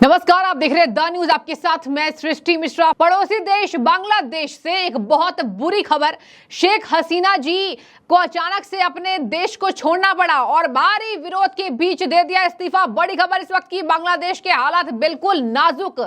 नमस्कार, आप देख रहे हैं द न्यूज। आपके साथ मैं सृष्टि मिश्रा। पड़ोसी देश बांग्लादेश से एक बहुत बुरी खबर। शेख हसीना जी को अचानक से अपने देश को छोड़ना पड़ा और भारी विरोध के बीच दे दिया इस्तीफा। बड़ी खबर इस वक्त की, बांग्लादेश के हालात बिल्कुल नाजुक।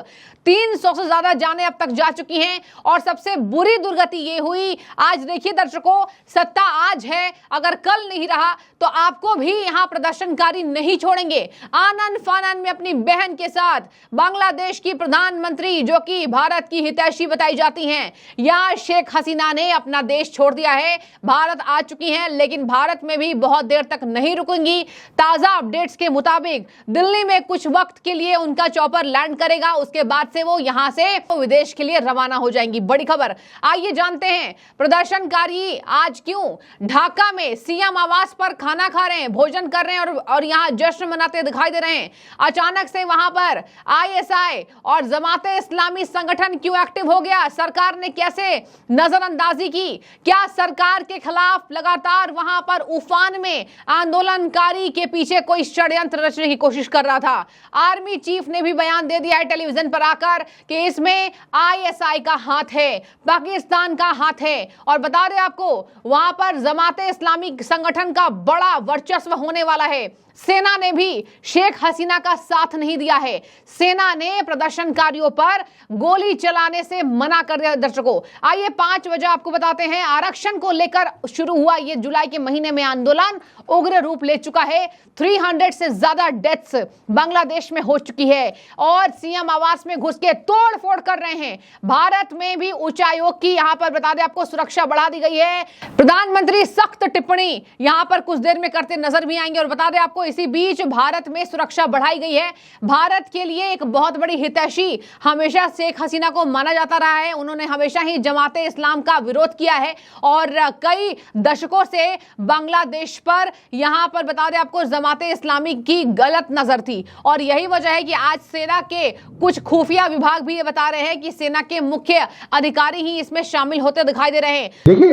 300 से ज्यादा जानें अब तक जा चुकी हैं और सबसे बुरी दुर्गति ये हुई। आज देखिए दर्शकों, सत्ता आज है, अगर कल नहीं रहा तो आपको भी यहाँ प्रदर्शनकारी नहीं छोड़ेंगे। आनन फानन में अपनी बहन के साथ बांग्लादेश की प्रधानमंत्री, जो कि भारत की हितैषी बताई जाती हैं, यहाँ शेख हसीना ने अपना देश छोड़ दिया है। भारत आ चुकी हैं, लेकिन भारत में भी बहुत देर तक नहीं रुकेंगी। ताजा अपडेट्स के मुताबिक दिल्ली में कुछ वक्त के लिए उनका चॉपर लैंड करेगा, उसके बाद से वो यहां से विदेश के लिए रवाना हो जाएंगी। बड़ी खबर, आइए जानते हैं प्रदर्शनकारी आज क्यों ढाका में सीएम आवास पर खाना खा रहे हैं, भोजन कर रहे हैं और यहां जश्न मनाते दिखाई दे रहे हैं। अचानक से वहां पर आईएसआई और जमाते इस्लामी संगठन क्यों एक्टिव हो गया? सरकार ने कैसे नजरअंदाजी की? क्या सरकार के खिलाफ लगातार वहां पर उफान में आंदोलनकारी के पीछे कोई षड्यंत्र रचने की कोशिश कर रहा था? आर्मी चीफ ने भी बयान दे दिया है टेलीविजन पर आकर कि इसमें आईएसआई का हाथ है, पाकिस्तान का हाथ है। और बता दें आपको, वहां पर जमाते इस्लामी संगठन का बड़ा वर्चस्व होने वाला है। सेना ने भी शेख हसीना का साथ नहीं दिया है। सेना ने प्रदर्शनकारियों पर गोली चलाने से मना कर दिया। दर्शकों, आइए 5 वजह आपको बताते हैं। आरक्षण को लेकर शुरू हुआ ये जुलाई के महीने में आंदोलन उग्र रूप ले चुका है। 300 से ज्यादा डेथ्स बांग्लादेश में हो चुकी है और सीएम आवास में घुस के तोड़ फोड़ कर रहे हैं। भारत में भी उच्चायोग की यहां पर बता दें आपको सुरक्षा बढ़ा दी गई है। प्रधानमंत्री सख्त टिप्पणी यहां पर कुछ देर में करते नजर भी आएंगे। और बता दें आपको, इसी बीच भारत में सुरक्षा बढ़ाई गई है। भारत के लिए एक बहुत बड़ी हितैषी हमेशा शेख हसीना को माना जाता रहा है। उन्होंने हमेशा ही जमाते इस्लाम का विरोध किया है और कई दशकों से बांग्लादेश पर यहां पर बता दें आपको जमाते इस्लामी की गलत नजर थी। और यही वजह है कि आज सेना के कुछ खुफिया विभाग भी ये बता रहे हैं कि सेना के मुख्य अधिकारी ही इसमें शामिल होते दिखाई दे रहे हैं। देखिए,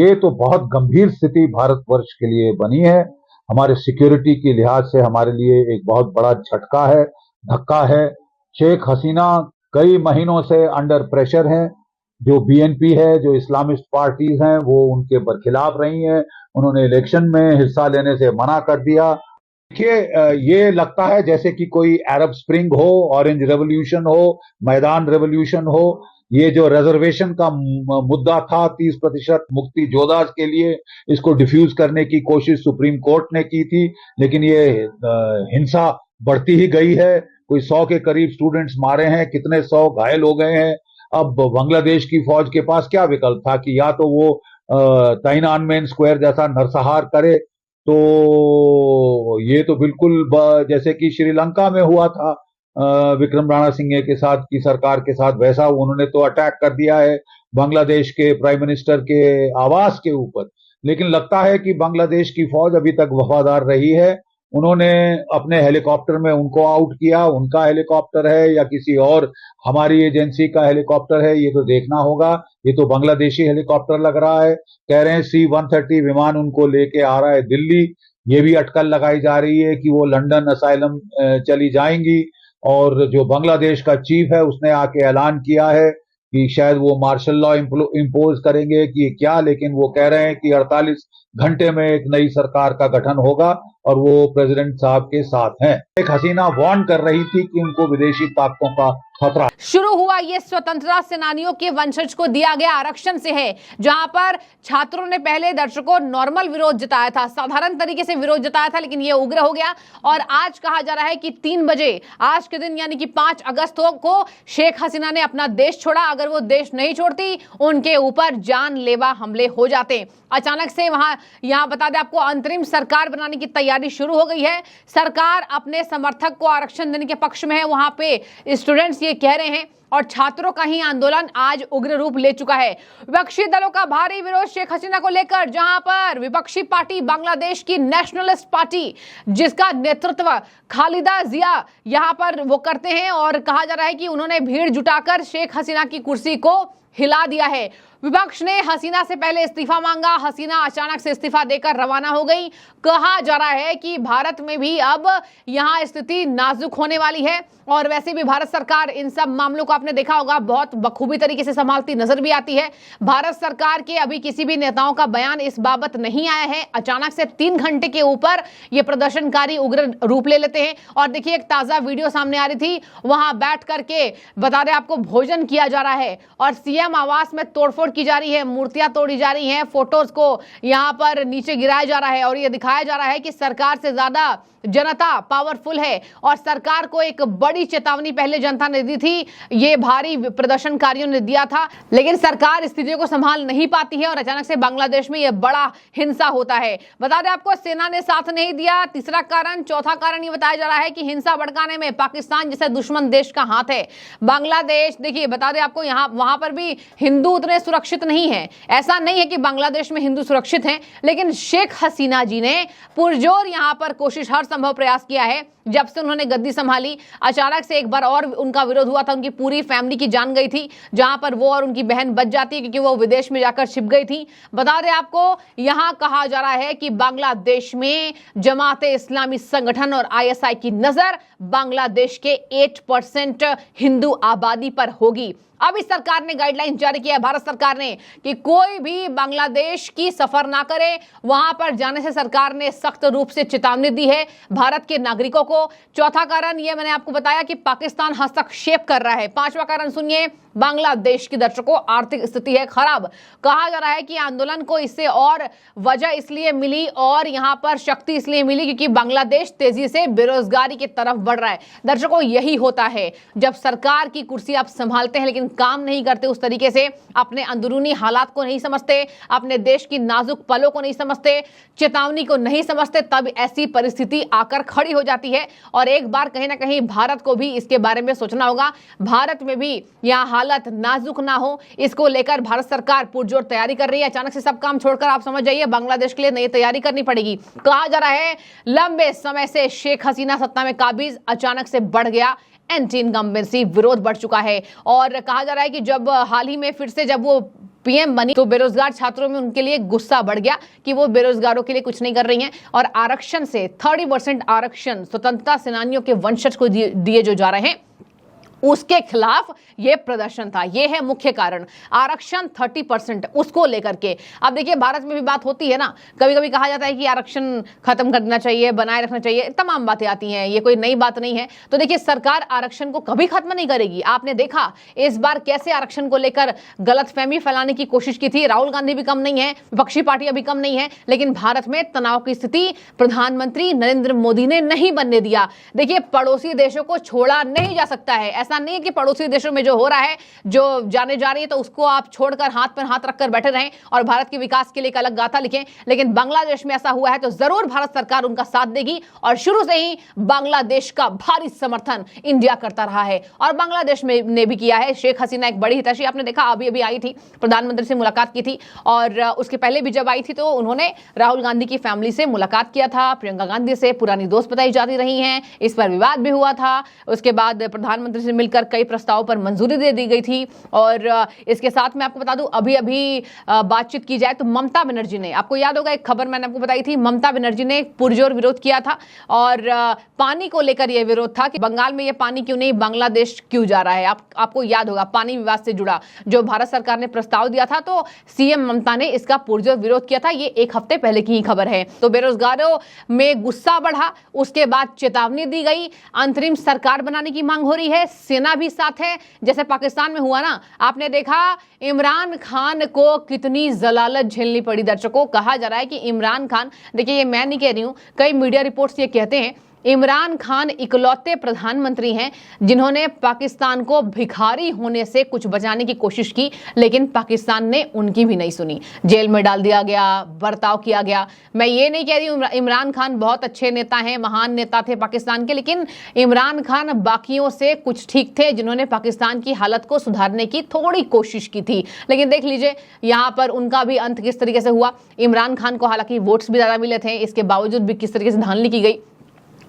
ये तो बहुत गंभीर स्थिति भारतवर्ष के लिए बनी है। हमारे सिक्योरिटी के लिहाज से हमारे लिए एक बहुत बड़ा झटका है, धक्का है। शेख हसीना कई महीनों से अंडर प्रेशर हैं। जो बीएनपी है, जो इस्लामिस्ट पार्टीज हैं, वो उनके बरखिलाफ रही हैं। उन्होंने इलेक्शन में हिस्सा लेने से मना कर दिया। देखिए, ये लगता है जैसे कि कोई अरब स्प्रिंग हो, ऑरेंज रेवोल्यूशन हो, मैदान रेवोल्यूशन हो। ये जो रिजर्वेशन का मुद्दा था, 30% मुक्ति जोधा के लिए, इसको डिफ्यूज करने की कोशिश सुप्रीम कोर्ट ने की थी, लेकिन ये हिंसा बढ़ती ही गई है। कोई 100 के करीब स्टूडेंट्स मारे हैं, कितने 100 घायल हो गए हैं। अब बांग्लादेश की फौज के पास क्या विकल्प था कि या तो वो ताइनानमेन स्क्वायर जैसा नरसंहार करे, तो ये तो बिल्कुल जैसे कि श्रीलंका में हुआ था विक्रम राणा सिंह के साथ की सरकार के साथ, वैसा उन्होंने तो अटैक कर दिया है बांग्लादेश के प्राइम मिनिस्टर के आवास के ऊपर। लेकिन लगता है कि बांग्लादेश की फौज अभी तक वफादार रही है। उन्होंने अपने हेलीकॉप्टर में उनको आउट किया, उनका हेलीकॉप्टर है या किसी और हमारी एजेंसी का हेलीकॉप्टर है, ये तो देखना होगा। ये तो बांग्लादेशी हेलीकॉप्टर लग रहा है। कह रहे हैं C-130 विमान उनको लेके आ रहा है दिल्ली। ये भी अटकल लगाई जा रही है कि वो लंदन असाइलम चली जाएंगी। और जो बांग्लादेश का चीफ है, उसने आके ऐलान किया है कि शायद वो मार्शल लॉ इम्पोज करेंगे कि क्या, लेकिन वो कह रहे हैं कि 48 घंटे में एक नई सरकार का गठन होगा और वो प्रेसिडेंट साहब के साथ हैं। शेख हसीना वार्न कर रही थी कि उनको विदेशी ताकतों का खतरा। शुरू हुआ ये स्वतंत्रता सेनानियों के वंशज को दिया गया आरक्षण से है, जहां पर छात्रों ने पहले दर्शकों नॉर्मल विरोध जताया था, साधारण तरीके से विरोध जताया था, लेकिन ये उग्र हो गया। और आज कहा जा रहा है कि 3 बजे आज के दिन यानी कि 5 अगस्त को शेख हसीना ने अपना देश छोड़ा। अगर वो देश नहीं छोड़ती, उनके ऊपर जानलेवा हमले हो जाते। अचानक से यहां बता दें आपको, अंतरिम सरकार बनाने की तैयारी शुरू हो गई है। सरकार अपने समर्थक को आरक्षण देने के पक्ष में है। वहां पे स्टूडेंट्स ये कह रहे हैं और छात्रों का ही आंदोलन आज उग्र रूप ले चुका है। विपक्षी दलों का भारी विरोध शेख हसीना को लेकर, जहां पर विपक्षी पार्टी बांग्लादेश की नेशनलिस्ट पार्टी जिसका नेतृत्व खालिदा जिया यहां पर वो करते हैं, और कहा जा रहा है कि उन्होंने भीड़ जुटाकर शेख हसीना की कुर्सी को हिला दिया है। विपक्ष ने हसीना से पहले इस्तीफा मांगा, हसीना अचानक से इस्तीफा देकर रवाना हो गई। कहा जा रहा है कि भारत में भी अब यहां स्थिति नाजुक होने वाली है, और वैसे भी भारत सरकार इन सब मामलों को आपने देखा होगा बहुत बखूबी तरीके से संभालती नजर भी आती है। भारत सरकार के अभी किसी भी नेताओं का बयान इस बाबत नहीं आया है। अचानक से 3 घंटे के ऊपर ये प्रदर्शनकारी उग्र रूप ले लेते हैं। और देखिए, एक ताजा वीडियो सामने आ रही थी, वहां बैठ करके बता रहे आपको भोजन किया जा रहा है और सीएम आवास में तोड़फोड़ की जा रही है, मूर्तियां तोड़ी जा रही हैं, फोटोज को यहां पर नीचे गिराया जा रहा है, और यह दिखाया जा रहा है कि सरकार से ज्यादा जनता पावरफुल है। और सरकार को एक बड़ी चेतावनी पहले जनता ने दी थी, ये भारी प्रदर्शनकारियों ने दिया था, लेकिन सरकार स्थितियों को संभाल नहीं पाती है और अचानक से बांग्लादेश में यह बड़ा हिंसा होता है। बता दें आपको, सेना ने साथ नहीं दिया, तीसरा कारण। चौथा कारण ये बताया जा रहा है कि हिंसा भड़काने में पाकिस्तान जैसे दुश्मन देश का हाथ है। बांग्लादेश, देखिए बता दें आपको, यहाँ वहां पर भी हिंदू उतने सुरक्षित नहीं है। ऐसा नहीं है कि बांग्लादेश में हिंदू सुरक्षित हैं, लेकिन शेख हसीना जी ने पुरजोर यहाँ पर कोशिश, हर संभव प्रयास किया है। जब से उन्होंने गद्दी संभाली, अचानक से एक बार और उनका विरोध हुआ था, उनकी पूरी फैमिली की जान गई थी, जहां पर वो और उनकी बहन बच जाती है क्योंकि वो विदेश में जाकर छिप गई थी। बता दें आपको, यहां कहा जा रहा है कि बांग्लादेश में जमाते इस्लामी संगठन और आईएसआई की नजर बांग्लादेश के 8% हिंदू आबादी पर होगी। अब इस सरकार ने गाइडलाइंस जारी किया है, भारत सरकार ने, कि कोई भी बांग्लादेश की सफर ना करे। वहां पर जाने से सरकार ने सख्त रूप से चेतावनी दी है भारत के नागरिकों को। चौथा कारण ये मैंने आपको बताया कि पाकिस्तान हस्तक्षेप कर रहा है। पांचवा कारण सुनिए, बांग्लादेश की दर्शकों आर्थिक स्थिति है खराब। कहा जा रहा है कि आंदोलन को इससे और वजह इसलिए मिली और यहां पर शक्ति इसलिए मिली क्योंकि बांग्लादेश तेजी से बेरोजगारी की तरफ बढ़ रहा है। दर्शकों, यही होता है जब सरकार की कुर्सी आप संभालते हैं लेकिन काम नहीं करते उस तरीके से, अपने अंदरूनी हालात को नहीं समझते, अपने देश की नाजुक पलों को नहीं समझते, चेतावनी को नहीं समझते, तब ऐसी परिस्थिति आकर खड़ी हो जाती है। और एक बार कहीं ना कहीं भारत को भी इसके बारे में सोचना होगा। भारत में भी यहाँ हालत नाजुक ना हो, इसको लेकर भारत सरकार पुरजोर तैयारी कर रही है। अचानक से सब काम छोड़कर आप समझ जाइए बांग्लादेश के लिए नई तैयारी करनी पड़ेगी। कहा जा रहा है लंबे समय से शेख हसीना सत्ता में काबिज, अचानक से बढ़ गया एंटी इनकम्बेंसी, विरोध बढ़ चुका है। और कहा जा रहा है कि जब हाल ही में फिर से जब वो पीएम बनी तो बेरोजगार छात्रों में उनके लिए गुस्सा बढ़ गया कि वो बेरोजगारों के लिए कुछ नहीं कर रही हैं। और आरक्षण से 30% आरक्षण स्वतंत्रता सेनानियों के वंशज को दिए जो जा रहे हैं, उसके खिलाफ यह प्रदर्शन था। यह है मुख्य कारण, आरक्षण 30% उसको लेकर के। अब देखिए, भारत में भी बात होती है ना, कभी कभी कहा जाता है कि आरक्षण खत्म कर देना चाहिए, बनाए रखना चाहिए, तमाम बातें आती हैं, ये कोई नई बात नहीं है। तो देखिए, सरकार आरक्षण को कभी खत्म नहीं करेगी। आपने देखा इस बार कैसे आरक्षण को लेकर गलतफहमी फैलाने की कोशिश की थी। राहुल गांधी भी कम नहीं है, विपक्षी पार्टियां भी कम नहीं है, लेकिन भारत में तनाव की स्थिति प्रधानमंत्री नरेंद्र मोदी ने नहीं बनने दिया। देखिए, पड़ोसी देशों को छोड़ा नहीं जा सकता है। ऐसा नहीं है कि पड़ोसी देशों में जो हो रहा है, जो जाने जा रही है, तो उसको आप छोड़कर हाथ पर हाथ रखकर बैठे रहें और भारत के विकास के लिए एक अलग गाथा लिखें। लेकिन बांग्लादेश में ऐसा हुआ है तो जरूर भारत सरकार उनका साथ देगी। और शुरू से ही बांग्लादेश का भारी समर्थन इंडिया करता रहा है और बांग्लादेश में ने भी किया है। शेख हसीना एक बड़ी हितैषी, आपने देखा अभी अभी आई थी, प्रधानमंत्री से मुलाकात की थी, और उसके पहले भी जब आई थी तो उन्होंने राहुल गांधी की फैमिली से मुलाकात किया था। प्रियंका गांधी से पुरानी दोस्त बताई जाती रही हैं, इस पर विवाद भी हुआ था। उसके बाद प्रधानमंत्री से मिलकर कई प्रस्तावों पर मंजूरी दे दी गई थी। और इसके साथ मैं आपको बता दूं, अभी अभी बातचीत की जाए तो ममता बनर्जी ने, आपको याद होगा एक खबर मैंने आपको बताई थी, ममता बनर्जी ने पुरजोर विरोध किया था। और पानी को लेकर यह विरोध था कि बंगाल में यह पानी क्यों नहीं, बांग्लादेश क्यों जा रहा है। आपको याद होगा, पानी विवाद से जुड़ा जो भारत सरकार ने प्रस्ताव दिया था, तो सीएम ममता ने इसका पुरजोर विरोध किया था। ये एक हफ्ते पहले की ही खबर है। तो बेरोजगारों में गुस्सा बढ़ा, उसके बाद चेतावनी दी गई, अंतरिम सरकार बनाने की मांग हो रही है, सेना भी साथ है। जैसे पाकिस्तान में हुआ ना, आपने देखा इमरान खान को कितनी जलालत झेलनी पड़ी। दर्शकों, कहा जा रहा है कि इमरान खान, देखिए ये मैं नहीं कह रही हूं, कई मीडिया रिपोर्ट्स ये कहते हैं इमरान खान इकलौते प्रधानमंत्री हैं जिन्होंने पाकिस्तान को भिखारी होने से कुछ बचाने की कोशिश की, लेकिन पाकिस्तान ने उनकी भी नहीं सुनी। जेल में डाल दिया गया, बर्ताव किया गया। मैं ये नहीं कह रही हूं इमरान खान बहुत अच्छे नेता हैं, महान नेता थे पाकिस्तान के, लेकिन इमरान खान बाकियों से कुछ ठीक थे जिन्होंने पाकिस्तान की हालत को सुधारने की थोड़ी कोशिश की थी। लेकिन देख लीजिए यहां पर उनका भी अंत किस तरीके से हुआ। इमरान खान को हालांकि वोट्स भी ज्यादा मिले थे, इसके बावजूद भी किस तरीके से धांधली की गई।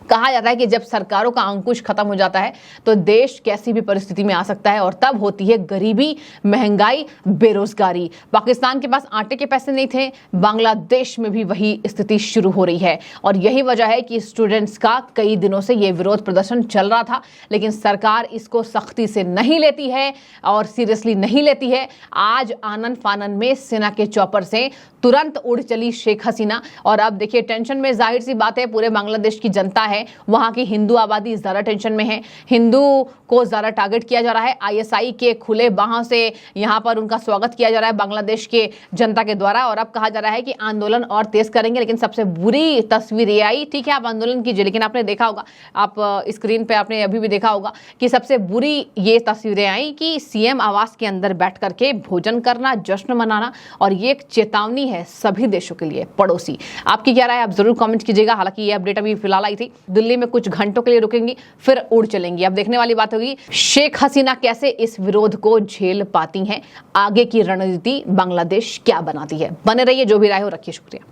कहा जाता है कि जब सरकारों का अंकुश खत्म हो जाता है तो देश कैसी भी परिस्थिति में आ सकता है, और तब होती है गरीबी, महंगाई, बेरोजगारी। पाकिस्तान के पास आटे के पैसे नहीं थे, बांग्लादेश में भी वही स्थिति शुरू हो रही है। और यही वजह है कि स्टूडेंट्स का कई दिनों से ये विरोध प्रदर्शन चल रहा था, लेकिन सरकार इसको सख्ती से नहीं लेती है और सीरियसली नहीं लेती है। आज आनन फानन में सेना के चॉपर से तुरंत उड़ चली शेख हसीना, और अब देखिए टेंशन में जाहिर सी बात है पूरे बांग्लादेश की जनता है। वहां की हिंदू आबादी ज्यादा टेंशन में है, हिंदू को ज्यादा टारगेट किया जा रहा है। आईएसआई के खुले बाहों से यहां पर उनका स्वागत किया जा रहा है बांग्लादेश के जनता के द्वारा, और अब कहा जा रहा है कि आंदोलन और तेज करेंगे। लेकिन सबसे बुरी तस्वीर ये आई, ठीक है आप आंदोलन कीजिए, लेकिन आपने देखा होगा, आप स्क्रीन पे आपने अभी भी देखा होगा कि सबसे बुरी ये तस्वीरें आई कि सीएम आवास के अंदर बैठ करके भोजन करना, जश्न मनाना, और ये एक चेतावनी है सभी देशों के लिए, पड़ोसी। आपकी क्या राय है आप जरूर कमेंट कीजिएगा। हालांकि ये अपडेट अभी फिलहाल आई थी, दिल्ली में कुछ घंटों के लिए रुकेंगी फिर उड़ चलेंगी। अब देखने वाली बात होगी शेख हसीना कैसे इस विरोध को झेल पाती हैं, आगे की रणनीति बांग्लादेश क्या बनाती है। बने रहिए, जो भी राय हो रखिए। शुक्रिया।